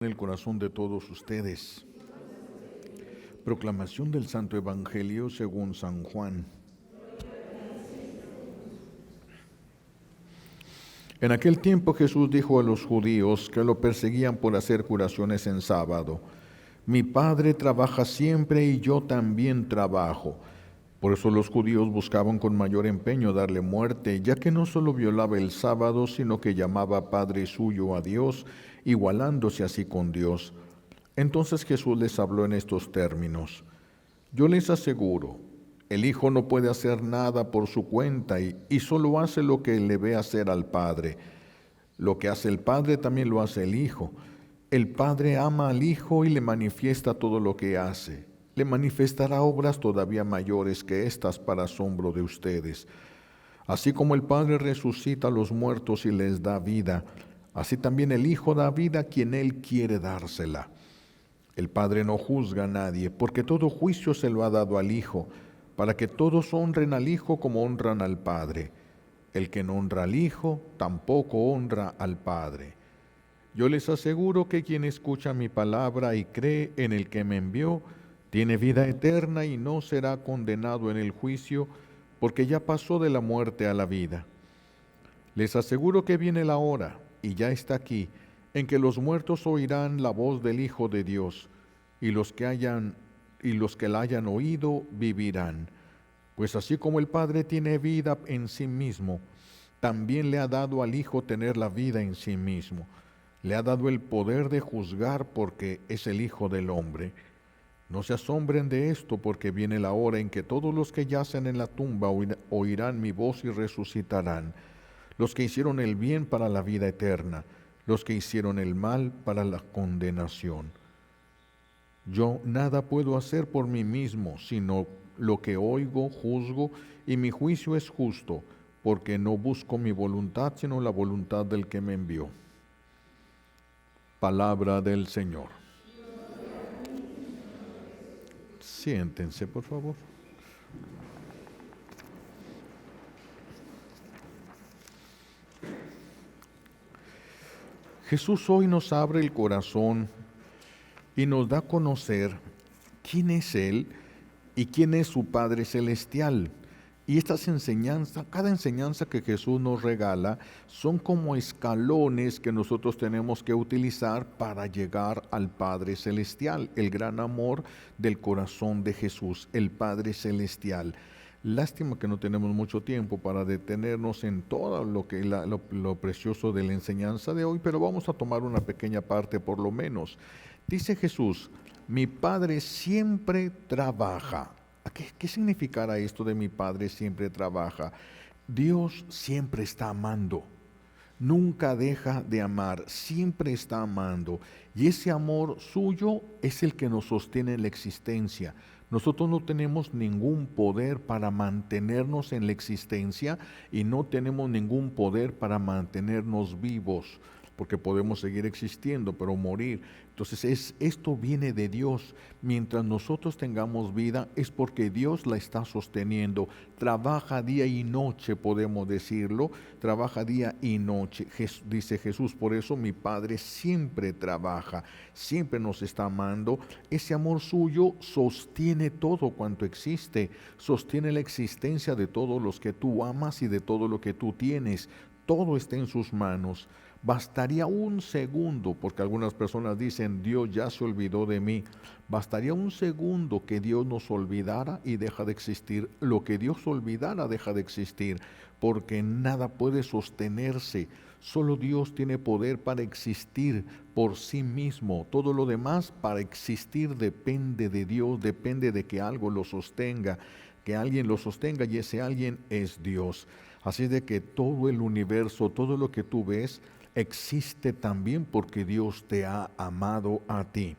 En el corazón de todos ustedes. Proclamación del Santo Evangelio según San Juan. En aquel tiempo Jesús dijo a los judíos que lo perseguían por hacer curaciones en sábado: Mi Padre trabaja siempre y yo también trabajo. Por eso los judíos buscaban con mayor empeño darle muerte, ya que no solo violaba el sábado, sino que llamaba Padre suyo a Dios, igualándose así con Dios. Entonces Jesús les habló en estos términos: Yo les aseguro, el Hijo no puede hacer nada por su cuenta y solo hace lo que le ve hacer al Padre. Lo que hace el Padre también lo hace el Hijo. El Padre ama al Hijo y le manifiesta todo lo que hace. Le manifestará obras todavía mayores que estas para asombro de ustedes. Así como el Padre resucita a los muertos y les da vida, así también el Hijo da vida a quien Él quiere dársela. El Padre no juzga a nadie, porque todo juicio se lo ha dado al Hijo, para que todos honren al Hijo como honran al Padre. El que no honra al Hijo, tampoco honra al Padre. Yo les aseguro que quien escucha mi palabra y cree en el que me envió, tiene vida eterna y no será condenado en el juicio, porque ya pasó de la muerte a la vida. Les aseguro que viene la hora, y ya está aquí, en que los muertos oirán la voz del Hijo de Dios, y los que la hayan oído vivirán. Pues así como el Padre tiene vida en sí mismo, también le ha dado al Hijo tener la vida en sí mismo. Le ha dado el poder de juzgar porque es el Hijo del Hombre. No se asombren de esto, porque viene la hora en que todos los que yacen en la tumba oirán mi voz y resucitarán. Los que hicieron el bien para la vida eterna, los que hicieron el mal para la condenación. Yo nada puedo hacer por mí mismo, sino lo que oigo, juzgo, y mi juicio es justo, porque no busco mi voluntad, sino la voluntad del que me envió. Palabra del Señor. Siéntense, por favor. Jesús hoy nos abre el corazón y nos da a conocer quién es Él y quién es su Padre Celestial. Y estas enseñanzas, cada enseñanza que Jesús nos regala, son como escalones que nosotros tenemos que utilizar para llegar al Padre Celestial, el gran amor del corazón de Jesús, el Padre Celestial. Lástima que no tenemos mucho tiempo para detenernos en todo lo precioso de la enseñanza de hoy, pero vamos a tomar una pequeña parte por lo menos. Dice Jesús: mi Padre siempre trabaja. ¿Qué significará esto de mi Padre siempre trabaja? Dios siempre está amando. Nunca deja de amar, siempre está amando. Y ese amor suyo es el que nos sostiene en la existencia. Nosotros no tenemos ningún poder para mantenernos en la existencia y no tenemos ningún poder para mantenernos vivos, porque podemos seguir existiendo, pero morir. Entonces esto viene de Dios. Mientras nosotros tengamos vida es porque Dios la está sosteniendo. Trabaja día y noche, podemos decirlo. Trabaja día y noche. Dice Jesús: por eso mi Padre siempre trabaja, siempre nos está amando. Ese amor suyo sostiene todo cuanto existe. Sostiene la existencia de todos los que tú amas y de todo lo que tú tienes. Todo está en sus manos. Bastaría un segundo, porque algunas personas dicen: Dios ya se olvidó de mí. Bastaría un segundo que Dios nos olvidara y deja de existir. Lo que Dios olvidara deja de existir, porque nada puede sostenerse. Solo Dios tiene poder para existir por sí mismo. Todo lo demás, para existir, depende de Dios, depende de que algo lo sostenga, que alguien lo sostenga, y ese alguien es Dios. Así de que todo el universo, todo lo que tú ves, existe también porque Dios te ha amado a ti.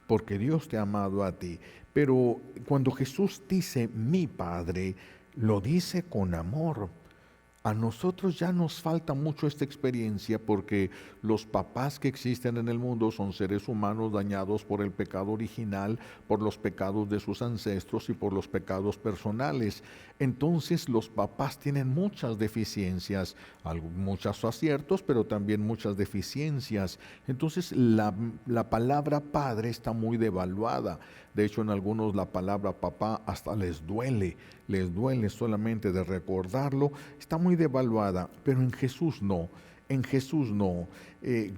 Porque Dios te ha amado a ti. Pero cuando Jesús dice mi Padre, lo dice con amor. A nosotros ya nos falta mucho esta experiencia porque los papás que existen en el mundo son seres humanos dañados por el pecado original, por los pecados de sus ancestros y por los pecados personales. Entonces los papás tienen muchas deficiencias, muchos aciertos, pero también muchas deficiencias. Entonces la palabra padre está muy devaluada. De hecho, en algunos la palabra papá hasta les duele solamente de recordarlo, está muy devaluada, pero en Jesús no. En Jesús no.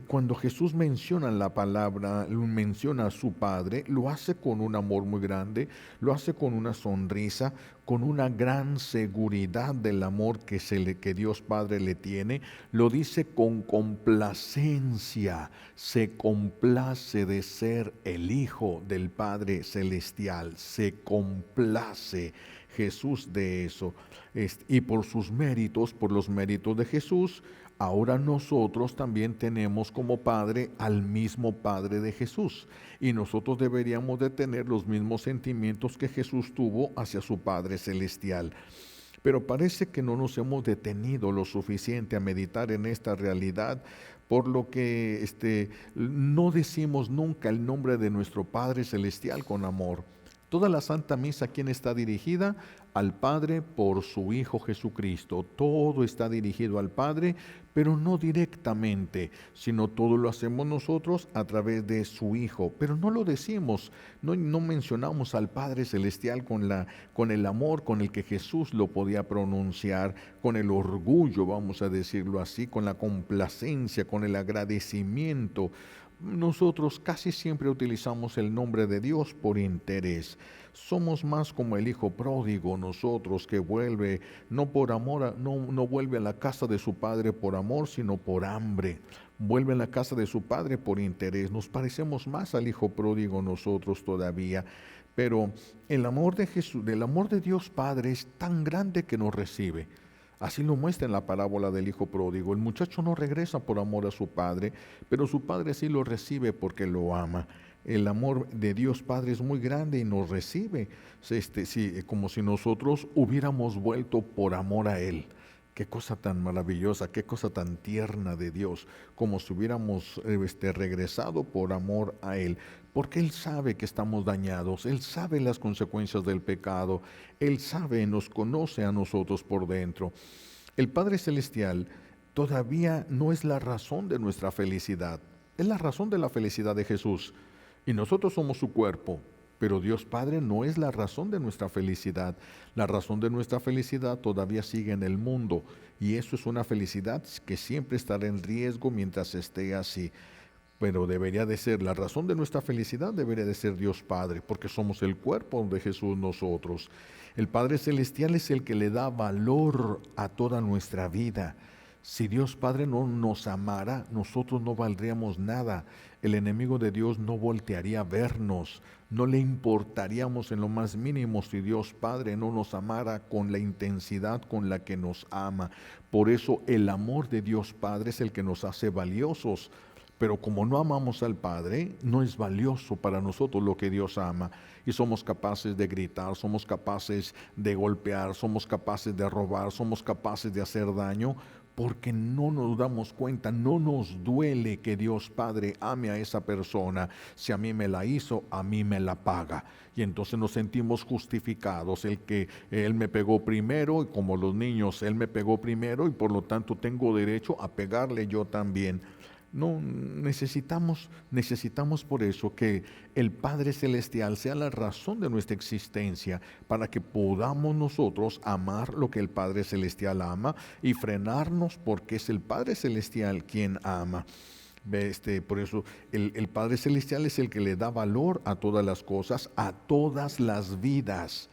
Cuando Jesús menciona la palabra, menciona a su Padre, lo hace con un amor muy grande, lo hace con una sonrisa, con una gran seguridad del amor que Dios Padre le tiene, lo dice con complacencia, se complace de ser el Hijo del Padre Celestial, se complace Jesús de eso. Y por sus méritos, por los méritos de Jesús, ahora nosotros también tenemos como Padre al mismo Padre de Jesús. Y nosotros deberíamos de tener los mismos sentimientos que Jesús tuvo hacia su Padre Celestial. Pero parece que no nos hemos detenido lo suficiente a meditar en esta realidad, por lo que no decimos nunca el nombre de nuestro Padre Celestial con amor. Toda la Santa Misa, ¿a quién está dirigida? Al Padre por su Hijo Jesucristo. Todo está dirigido al Padre, pero no directamente, sino todo lo hacemos nosotros a través de su Hijo. Pero no lo decimos, no mencionamos al Padre Celestial con el amor con el que Jesús lo podía pronunciar, con el orgullo, vamos a decirlo así, con la complacencia, con el agradecimiento. Nosotros casi siempre utilizamos el nombre de Dios por interés. Somos más como el hijo pródigo nosotros, que vuelve no por amor, no vuelve a la casa de su padre por amor, sino por hambre. Vuelve a la casa de su padre por interés. Nos parecemos más al hijo pródigo nosotros todavía. Pero el amor de Jesús, el amor de Dios Padre es tan grande que nos recibe. Así lo muestra en la parábola del hijo pródigo. El muchacho no regresa por amor a su padre, pero su padre sí lo recibe porque lo ama. El amor de Dios Padre es muy grande y nos recibe, como si nosotros hubiéramos vuelto por amor a Él. Qué cosa tan maravillosa, qué cosa tan tierna de Dios, como si hubiéramos regresado por amor a Él. Porque Él sabe que estamos dañados, Él sabe las consecuencias del pecado, Él sabe, nos conoce a nosotros por dentro. El Padre Celestial todavía no es la razón de nuestra felicidad, es la razón de la felicidad de Jesús. Y nosotros somos su cuerpo, pero Dios Padre no es la razón de nuestra felicidad. La razón de nuestra felicidad todavía sigue en el mundo, y eso es una felicidad que siempre estará en riesgo mientras esté así. Pero debería de ser, la razón de nuestra felicidad debería de ser Dios Padre, porque somos el cuerpo de Jesús nosotros. El Padre Celestial es el que le da valor a toda nuestra vida. Si Dios Padre no nos amara, nosotros no valdríamos nada. El enemigo de Dios no voltearía a vernos, no le importaríamos en lo más mínimo si Dios Padre no nos amara con la intensidad con la que nos ama. Por eso el amor de Dios Padre es el que nos hace valiosos. Pero como no amamos al Padre, no es valioso para nosotros lo que Dios ama. Y somos capaces de gritar, somos capaces de golpear, somos capaces de robar, somos capaces de hacer daño, porque no nos damos cuenta, no nos duele que Dios Padre ame a esa persona. Si a mí me la hizo, a mí me la paga. Y entonces nos sentimos justificados, el que Él me pegó primero, y como los niños, Él me pegó primero y por lo tanto tengo derecho a pegarle yo también. No, necesitamos por eso que el Padre Celestial sea la razón de nuestra existencia, para que podamos nosotros amar lo que el Padre Celestial ama y frenarnos porque es el Padre Celestial quien ama. Por eso el Padre Celestial es el que le da valor a todas las cosas, a todas las vidas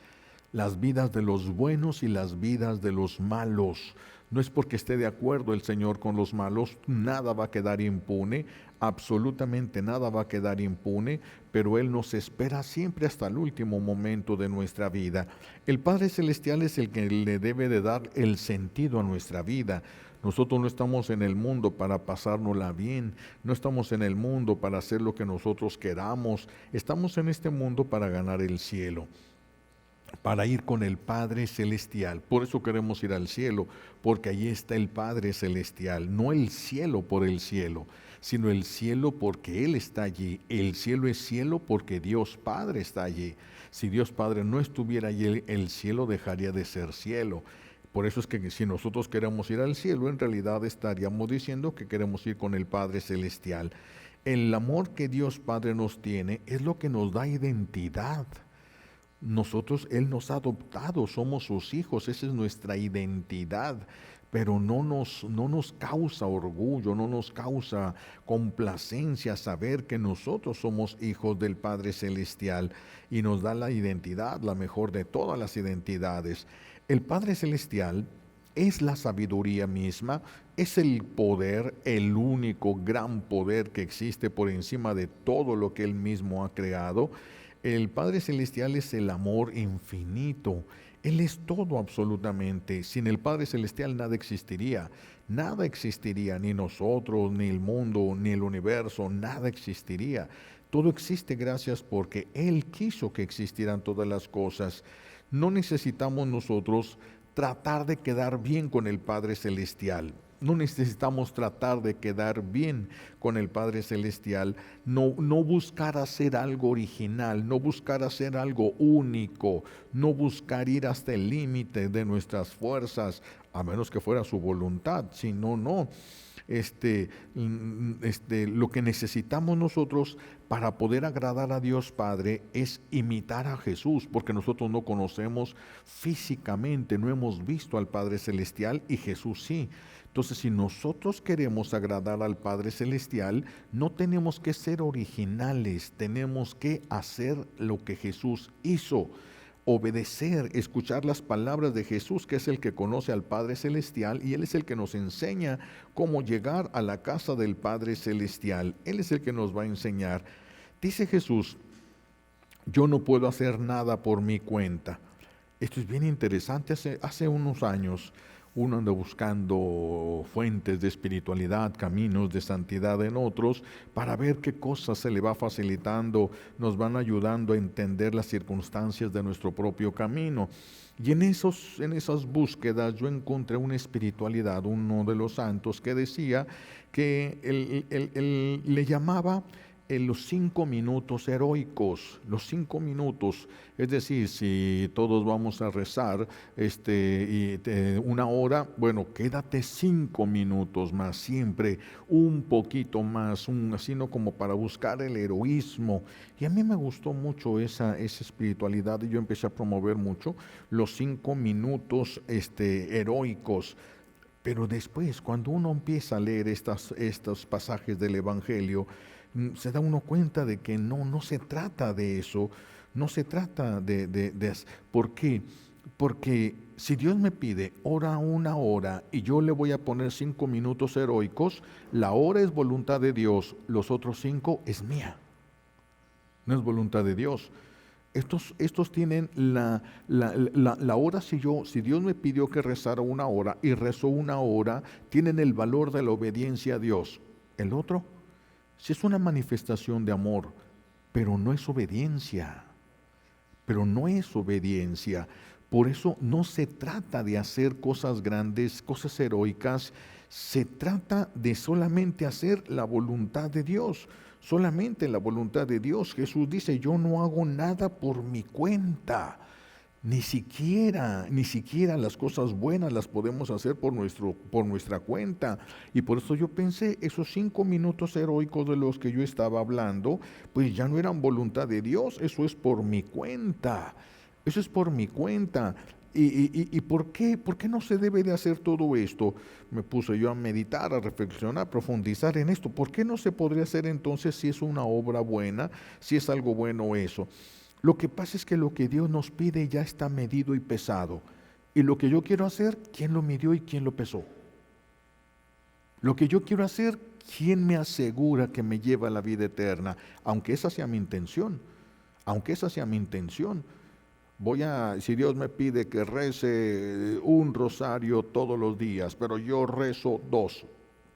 de los buenos y las vidas de los malos. No es porque esté de acuerdo el Señor con los malos, nada va a quedar impune, absolutamente nada va a quedar impune, pero Él nos espera siempre hasta el último momento de nuestra vida. El Padre Celestial es el que le debe de dar el sentido a nuestra vida. Nosotros no estamos en el mundo para pasárnosla bien, no estamos en el mundo para hacer lo que nosotros queramos, estamos en este mundo para ganar el cielo. para ir con el Padre Celestial. Por eso queremos ir al cielo, porque allí está el Padre Celestial. No el cielo por el cielo, sino el cielo porque Él está allí. El cielo es cielo porque Dios Padre está allí. Si Dios Padre no estuviera allí, el cielo dejaría de ser cielo. Por eso es que si nosotros queremos ir al cielo, en realidad estaríamos diciendo que queremos ir con el Padre Celestial. El amor que Dios Padre nos tiene es lo que nos da identidad. Nosotros, Él nos ha adoptado, somos sus hijos, esa es nuestra identidad, pero no nos causa orgullo, no nos causa complacencia saber que nosotros somos hijos del Padre Celestial y nos da la identidad, la mejor de todas las identidades. El Padre Celestial es la sabiduría misma, es el poder, el único gran poder que existe por encima de todo lo que Él mismo ha creado. El Padre Celestial es el amor infinito. Él es todo absolutamente. Sin el Padre Celestial nada existiría. Nada existiría, ni nosotros, ni el mundo, ni el universo, nada existiría. Todo existe gracias porque Él quiso que existieran todas las cosas. No necesitamos nosotros tratar de quedar bien con el Padre Celestial. No necesitamos tratar de quedar bien con el Padre Celestial, no buscar hacer algo original, no buscar hacer algo único, no buscar ir hasta el límite de nuestras fuerzas, a menos que fuera su voluntad, si no, no. Lo que necesitamos nosotros para poder agradar a Dios Padre es imitar a Jesús, porque nosotros no conocemos físicamente, no hemos visto al Padre Celestial y Jesús sí. Entonces, si nosotros queremos agradar al Padre Celestial, no tenemos que ser originales, tenemos que hacer lo que Jesús hizo, obedecer, escuchar las palabras de Jesús, que es el que conoce al Padre Celestial, y Él es el que nos enseña cómo llegar a la casa del Padre Celestial. Él es el que nos va a enseñar. Dice Jesús, yo no puedo hacer nada por mi cuenta. Esto es bien interesante. Hace unos años uno anda buscando fuentes de espiritualidad, caminos de santidad en otros, para ver qué cosas se le va facilitando, nos van ayudando a entender las circunstancias de nuestro propio camino. Y en esas búsquedas yo encontré una espiritualidad, uno de los santos que decía que él le llamaba los 5 minutos heroicos, los 5 minutos, es decir, si todos vamos a rezar una hora, bueno, quédate 5 minutos más, siempre un poquito más, sino como para buscar el heroísmo. Y a mí me gustó mucho esa espiritualidad y yo empecé a promover mucho los 5 minutos heroicos. Pero después, cuando uno empieza a leer estos pasajes del Evangelio, se da uno cuenta de que no se trata de eso, no se trata ¿por qué? Porque si Dios me pide ora una hora y yo le voy a poner 5 minutos heroicos, la hora es voluntad de Dios, los otros 5 es mía, no es voluntad de Dios. Estos tienen la hora, si Dios me pidió que rezara una hora y rezo una hora, tienen el valor de la obediencia a Dios. El otro, si es una manifestación de amor, pero no es obediencia, Por eso no se trata de hacer cosas grandes, cosas heroicas, se trata de solamente hacer la voluntad de Dios, solamente la voluntad de Dios. Jesús dice, yo no hago nada por mi cuenta. Ni siquiera las cosas buenas las podemos hacer por nuestra cuenta. Y por eso yo pensé, esos 5 minutos heroicos de los que yo estaba hablando, pues ya no eran voluntad de Dios, eso es por mi cuenta. Eso es por mi cuenta. ¿Y por qué no se debe de hacer todo esto? Me puse yo a meditar, a reflexionar, a profundizar en esto. ¿Por qué no se podría hacer entonces si es una obra buena, si es algo bueno eso? Lo que pasa es que lo que Dios nos pide ya está medido y pesado. Y lo que yo quiero hacer, ¿quién lo midió y quién lo pesó? Lo que yo quiero hacer, ¿quién me asegura que me lleva a la vida eterna? Aunque esa sea mi intención. Si Dios me pide que rece un rosario todos los días, pero yo rezo 2,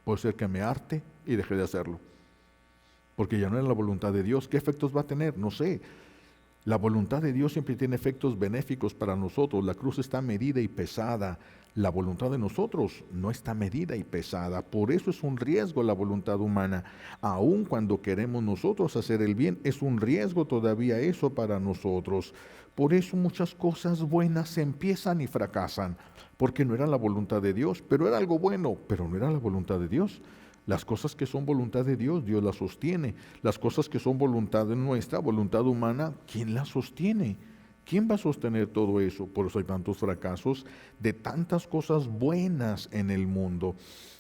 puede ser que me harte y deje de hacerlo. Porque ya no es la voluntad de Dios. ¿Qué efectos va a tener? No sé. La voluntad de Dios siempre tiene efectos benéficos para nosotros. La cruz está medida y pesada. La voluntad de nosotros no está medida y pesada. Por eso es un riesgo la voluntad humana. Aun cuando queremos nosotros hacer el bien, es un riesgo todavía eso para nosotros. Por eso muchas cosas buenas se empiezan y fracasan, porque no era la voluntad de Dios, pero era algo bueno, pero no era la voluntad de Dios. Las cosas que son voluntad de Dios, Dios las sostiene. Las cosas que son voluntad de nuestra, voluntad humana, ¿quién las sostiene? ¿Quién va a sostener todo eso? Por eso hay tantos fracasos de tantas cosas buenas en el mundo.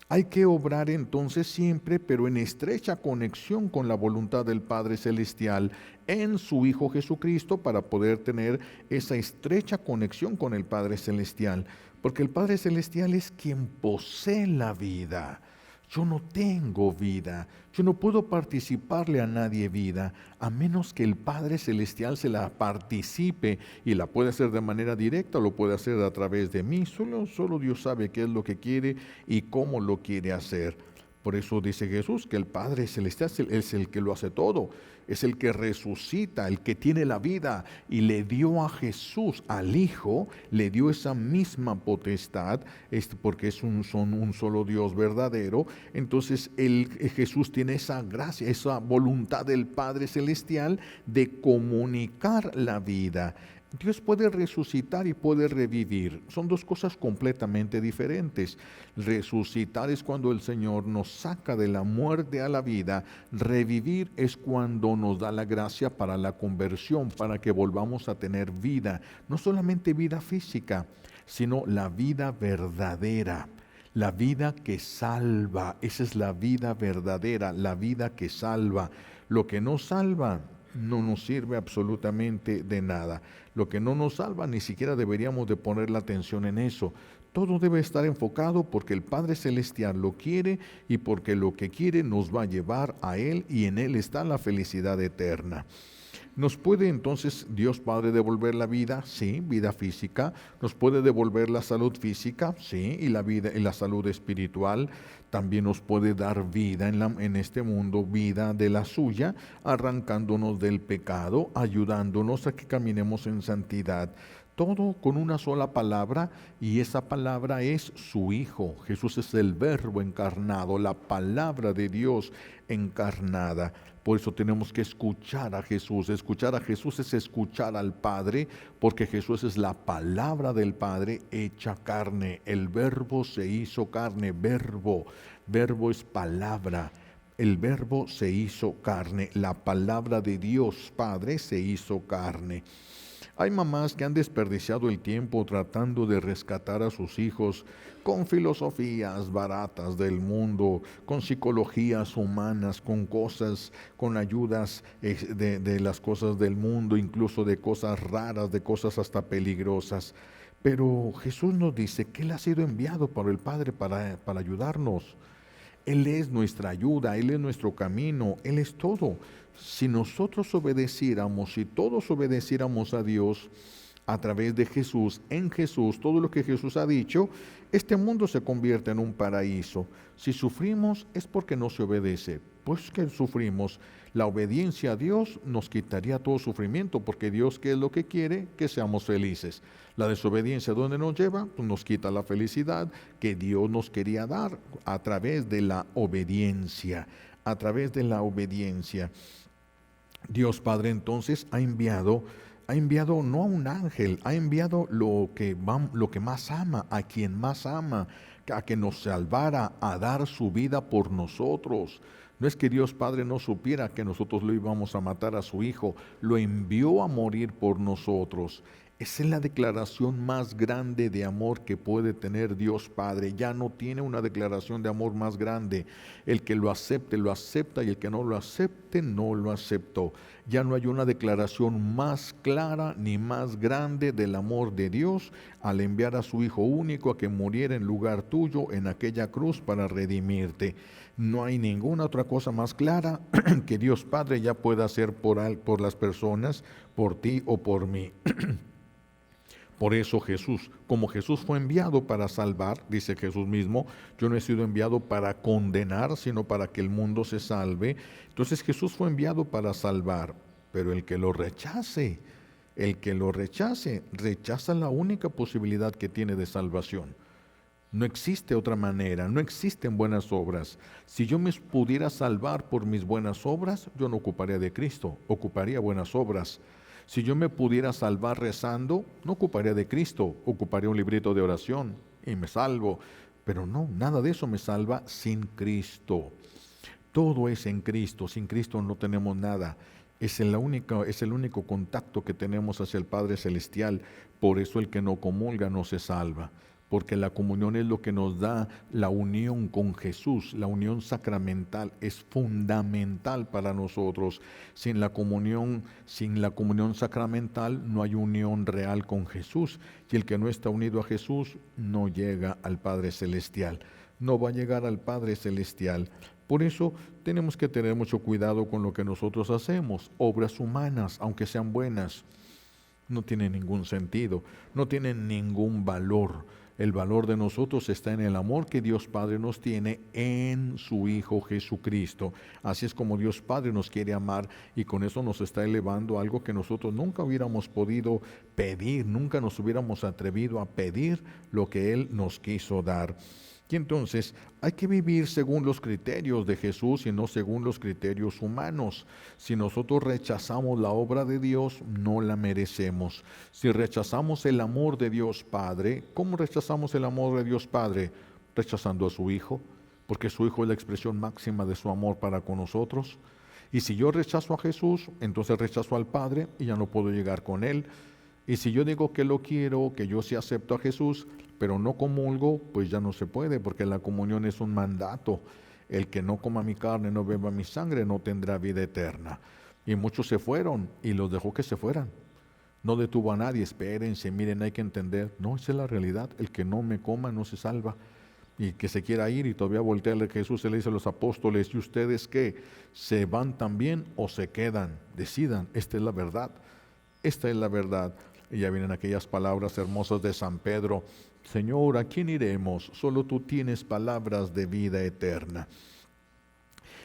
Hay que obrar entonces siempre, pero en estrecha conexión con la voluntad del Padre Celestial en su Hijo Jesucristo, para poder tener esa estrecha conexión con el Padre Celestial. Porque el Padre Celestial es quien posee la vida. Yo no tengo vida, yo no puedo participarle a nadie vida, a menos que el Padre Celestial se la participe, y la puede hacer de manera directa, lo puede hacer a través de mí. Solo Dios sabe qué es lo que quiere y cómo lo quiere hacer. Por eso dice Jesús que el Padre Celestial es el que lo hace todo, es el que resucita, el que tiene la vida, y le dio a Jesús, al Hijo, le dio esa misma potestad, porque son un solo Dios verdadero. Entonces Jesús tiene esa gracia, esa voluntad del Padre Celestial de comunicar la vida. Dios puede resucitar y puede revivir. Son dos cosas completamente diferentes. Resucitar es cuando el Señor nos saca de la muerte a la vida. Revivir es cuando nos da la gracia para la conversión, para que volvamos a tener vida. No solamente vida física, sino la vida verdadera. La vida que salva. Esa es la vida verdadera, la vida que salva. Lo que no salva no nos sirve absolutamente de nada. Lo que no nos salva, ni siquiera deberíamos de poner la atención en eso. Todo debe estar enfocado porque el Padre Celestial lo quiere, y porque lo que quiere nos va a llevar a Él, y en Él está la felicidad eterna. ¿Nos puede entonces Dios Padre devolver la vida? Sí, vida física. ¿Nos puede devolver la salud física? Sí, y la vida y la salud espiritual. También nos puede dar vida en este mundo, vida de la suya, arrancándonos del pecado, ayudándonos a que caminemos en santidad. Todo con una sola palabra, y esa palabra es su Hijo. Jesús es el Verbo encarnado, la palabra de Dios encarnada. Por eso tenemos que escuchar a Jesús. Escuchar a Jesús es escuchar al Padre, porque Jesús es la palabra del Padre hecha carne. El Verbo se hizo carne. Verbo es palabra. El Verbo se hizo carne. La palabra de Dios Padre se hizo carne. Hay mamás que han desperdiciado el tiempo tratando de rescatar a sus hijos con filosofías baratas del mundo, con psicologías humanas, con cosas, con ayudas de las cosas del mundo, incluso de cosas raras, de cosas hasta peligrosas. Pero Jesús nos dice que Él ha sido enviado por el Padre para ayudarnos. Él es nuestra ayuda, Él es nuestro camino, Él es todo. Si nosotros obedeciéramos, si todos obedeciéramos a Dios a través de Jesús, en Jesús, todo lo que Jesús ha dicho, este mundo se convierte en un paraíso. Si sufrimos es porque no se obedece. Pues que sufrimos, la obediencia a Dios nos quitaría todo sufrimiento, porque Dios, ¿qué es lo que quiere? Que seamos felices. La desobediencia, ¿dónde nos lleva? Pues nos quita la felicidad que Dios nos quería dar a través de la obediencia, a través de la obediencia. Dios Padre entonces ha enviado no a un ángel, ha enviado lo que más ama, a quien más ama, a que nos salvara, a dar su vida por nosotros. No es que Dios Padre no supiera que nosotros lo íbamos a matar a su Hijo, lo envió a morir por nosotros. Esa es la declaración más grande de amor que puede tener Dios Padre. Ya no tiene una declaración de amor más grande. El que lo acepta, y el que no lo acepte, no lo aceptó. Ya no hay una declaración más clara ni más grande del amor de Dios al enviar a su Hijo único a que muriera en lugar tuyo en aquella cruz para redimirte. No hay ninguna otra cosa más clara que Dios Padre ya pueda hacer por las personas, por ti o por mí. Por eso Jesús, como Jesús fue enviado para salvar, dice Jesús mismo, yo no he sido enviado para condenar, sino para que el mundo se salve. Entonces Jesús fue enviado para salvar, pero el que lo rechace, El que lo rechace, rechaza la única posibilidad que tiene de salvación. No existe otra manera, no existen buenas obras. Si yo me pudiera salvar por mis buenas obras, yo no ocuparía de Cristo, ocuparía buenas obras. Si yo me pudiera salvar rezando, no ocuparía de Cristo, ocuparía un librito de oración y me salvo. Pero no, nada de eso me salva sin Cristo. Todo es en Cristo, sin Cristo no tenemos nada. Es el único contacto que tenemos hacia el Padre Celestial. Por eso el que no comulga no se salva. Porque la comunión es lo que nos da la unión con Jesús. La unión sacramental es fundamental para nosotros. Sin la comunión sacramental no hay unión real con Jesús. Y el que no está unido a Jesús no llega al Padre Celestial. No va a llegar al Padre Celestial. Por eso tenemos que tener mucho cuidado con lo que nosotros hacemos. Obras humanas, aunque sean buenas, no tienen ningún sentido, no tienen ningún valor. El valor de nosotros está en el amor que Dios Padre nos tiene en su Hijo Jesucristo. Así es como Dios Padre nos quiere amar y con eso nos está elevando a algo que nosotros nunca hubiéramos podido pedir, nunca nos hubiéramos atrevido a pedir lo que Él nos quiso dar. Y entonces hay que vivir según los criterios de Jesús y no según los criterios humanos. Si nosotros rechazamos la obra de Dios, no la merecemos. Si rechazamos el amor de Dios Padre, ¿cómo rechazamos el amor de Dios Padre? Rechazando a su Hijo, porque su Hijo es la expresión máxima de su amor para con nosotros. Y si yo rechazo a Jesús, entonces rechazo al Padre y ya no puedo llegar con Él. Y si yo digo que lo quiero, que yo sí acepto a Jesús, pero no comulgo, pues ya no se puede, porque la comunión es un mandato. El que no coma mi carne, no beba mi sangre, no tendrá vida eterna. Y muchos se fueron y los dejó que se fueran. No detuvo a nadie, espérense, miren, hay que entender. No, esa es la realidad, el que no me coma no se salva. Y que se quiera ir y todavía voltea a Jesús, se le dice a los apóstoles, ¿y ustedes qué? ¿Se van también o se quedan? Decidan, esta es la verdad, esta es la verdad. Y ya vienen aquellas palabras hermosas de San Pedro, Señor, ¿a quién iremos? Solo tú tienes palabras de vida eterna.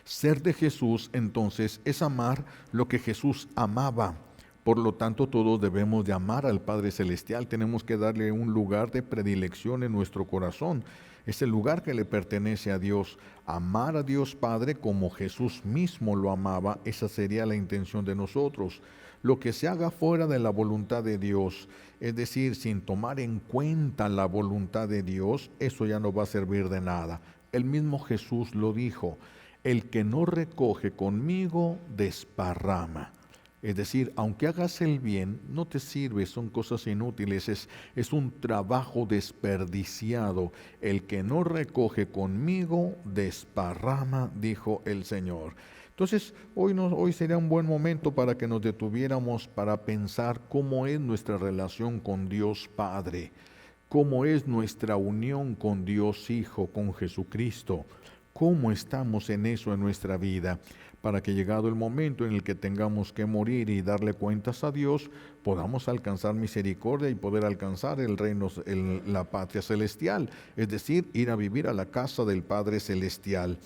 Ser de Jesús, entonces, es amar lo que Jesús amaba. Por lo tanto, todos debemos de amar al Padre Celestial. Tenemos que darle un lugar de predilección en nuestro corazón. Es el lugar que le pertenece a Dios. Amar a Dios Padre como Jesús mismo lo amaba, esa sería la intención de nosotros. Lo que se haga fuera de la voluntad de Dios, es decir, sin tomar en cuenta la voluntad de Dios, eso ya no va a servir de nada. El mismo Jesús lo dijo, el que no recoge conmigo, desparrama. Es decir, aunque hagas el bien, no te sirve, son cosas inútiles, es un trabajo desperdiciado. El que no recoge conmigo, desparrama, dijo el Señor. Entonces, hoy sería un buen momento para que nos detuviéramos para pensar cómo es nuestra relación con Dios Padre, cómo es nuestra unión con Dios Hijo, con Jesucristo, cómo estamos en eso en nuestra vida, para que llegado el momento en el que tengamos que morir y darle cuentas a Dios, podamos alcanzar misericordia y poder alcanzar el reino, la patria celestial, es decir, ir a vivir a la casa del Padre Celestial.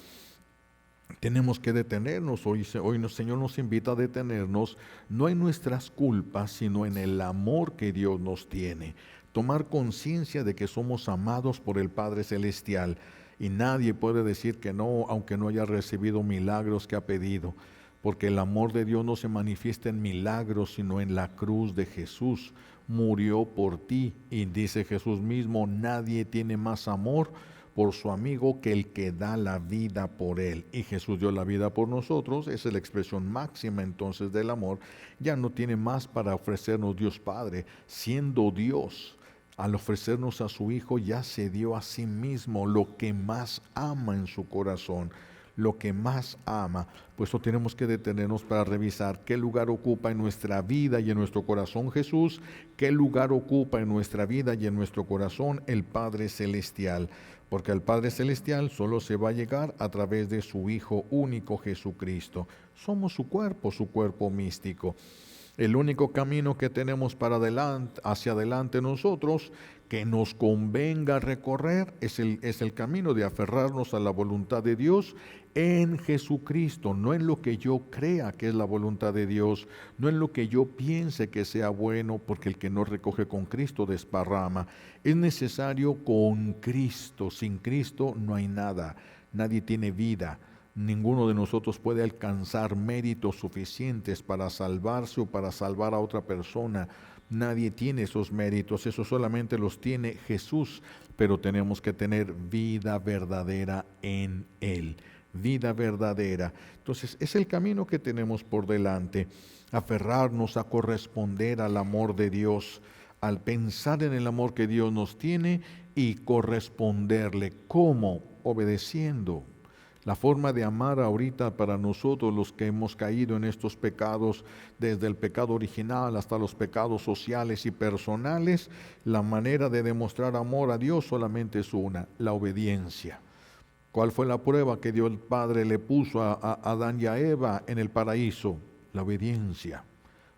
Tenemos que detenernos, hoy el Señor nos invita a detenernos, no en nuestras culpas, sino en el amor que Dios nos tiene. Tomar conciencia de que somos amados por el Padre Celestial y nadie puede decir que no, aunque no haya recibido milagros que ha pedido, porque el amor de Dios no se manifiesta en milagros, sino en la cruz de Jesús. Murió por ti y dice Jesús mismo, nadie tiene más amor por su amigo que el que da la vida por él. Y Jesús dio la vida por nosotros, esa es la expresión máxima entonces del amor. Ya no tiene más para ofrecernos Dios Padre, siendo Dios. Al ofrecernos a su Hijo ya se dio a sí mismo lo que más ama en su corazón, lo que más ama. Por eso tenemos que detenernos para revisar qué lugar ocupa en nuestra vida y en nuestro corazón Jesús, qué lugar ocupa en nuestra vida y en nuestro corazón el Padre Celestial. Porque al Padre Celestial solo se va a llegar a través de su Hijo único Jesucristo. Somos su cuerpo místico. El único camino que tenemos para adelante, hacia adelante nosotros, que nos convenga recorrer, es el camino de aferrarnos a la voluntad de Dios en Jesucristo, no en lo que yo crea que es la voluntad de Dios, no en lo que yo piense que sea bueno, porque el que no recoge con Cristo desparrama. Es necesario con Cristo, sin Cristo no hay nada, nadie tiene vida. Ninguno de nosotros puede alcanzar méritos suficientes para salvarse o para salvar a otra persona. Nadie tiene esos méritos, eso solamente los tiene Jesús, pero tenemos que tener vida verdadera en Él, vida verdadera. Entonces es el camino que tenemos por delante, aferrarnos a corresponder al amor de Dios, al pensar en el amor que Dios nos tiene y corresponderle. ¿Cómo? Obedeciendo. La forma de amar ahorita para nosotros los que hemos caído en estos pecados, desde el pecado original hasta los pecados sociales y personales, la manera de demostrar amor a Dios solamente es una, la obediencia. ¿Cuál fue la prueba que Dios el Padre le puso a Adán y a Eva en el paraíso? La obediencia.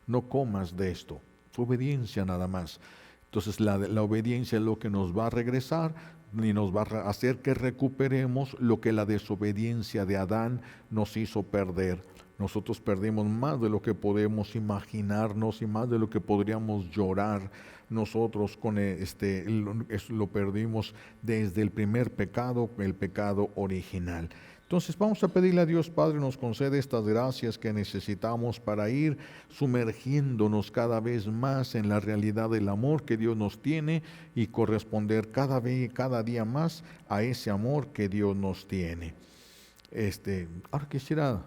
No comas de esto, obediencia nada más. Entonces la obediencia es lo que nos va a regresar y nos va a hacer que recuperemos lo que la desobediencia de Adán nos hizo perder. Nosotros perdimos más de lo que podemos imaginarnos y más de lo que podríamos llorar. Nosotros lo perdimos desde el primer pecado, el pecado original. Entonces vamos a pedirle a Dios Padre nos concede estas gracias que necesitamos para ir sumergiéndonos cada vez más en la realidad del amor que Dios nos tiene y corresponder cada día más a ese amor que Dios nos tiene. Ahora quisiera